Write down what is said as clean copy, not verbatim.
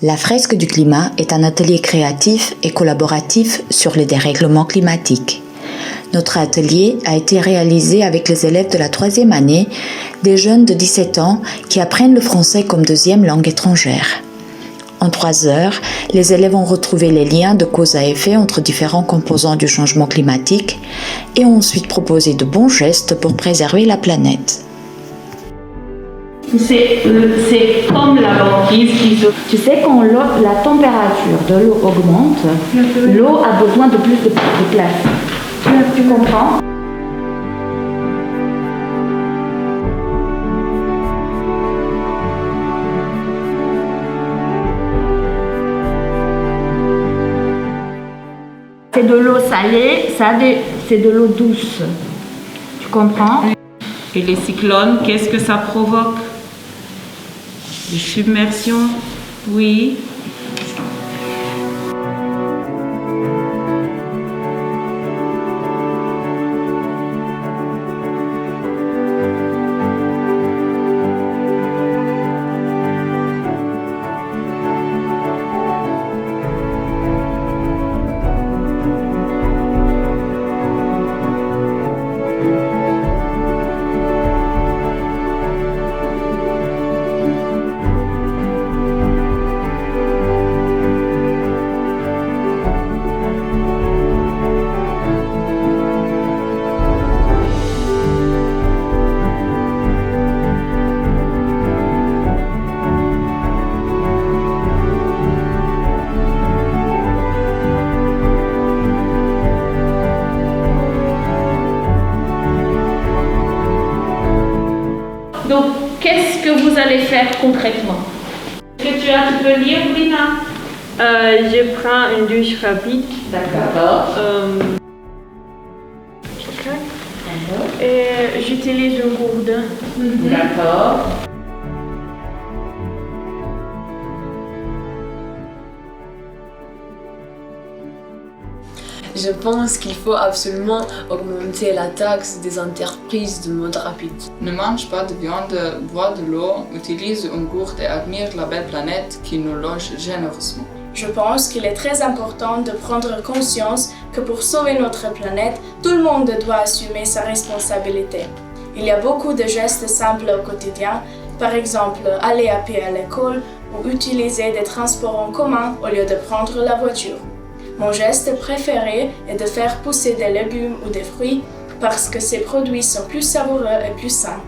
La fresque du climat est un atelier créatif et collaboratif sur les dérèglements climatiques. Notre atelier a été réalisé avec les élèves de la 3e année, des jeunes de 17 ans qui apprennent le français comme deuxième langue étrangère. En 3 heures, les élèves ont retrouvé les liens de cause à effet entre différents composants du changement climatique et ont ensuite proposé de bons gestes pour préserver la planète. C'est comme la banquise qui se... Tu sais, quand la température de l'eau augmente, l'eau a besoin de plus de place. Tu comprends? C'est de l'eau salée, c'est de l'eau douce. Tu comprends? Et les cyclones, qu'est-ce que ça provoque? Des submersions? Oui. Donc, qu'est-ce que vous allez faire concrètement? Est-ce que tu peux lire, Brina? Je prends une douche rapide. D'accord. Et j'utilise une gourde. D'accord. Je pense qu'il faut absolument augmenter la taxe des entreprises de mode rapide. Ne mange pas de viande, bois de l'eau, utilise une gourde et admire la belle planète qui nous loge généreusement. Je pense qu'il est très important de prendre conscience que pour sauver notre planète, tout le monde doit assumer sa responsabilité. Il y a beaucoup de gestes simples au quotidien, par exemple aller à pied à l'école ou utiliser des transports en commun au lieu de prendre la voiture. Mon geste préféré est de faire pousser des légumes ou des fruits parce que ces produits sont plus savoureux et plus sains.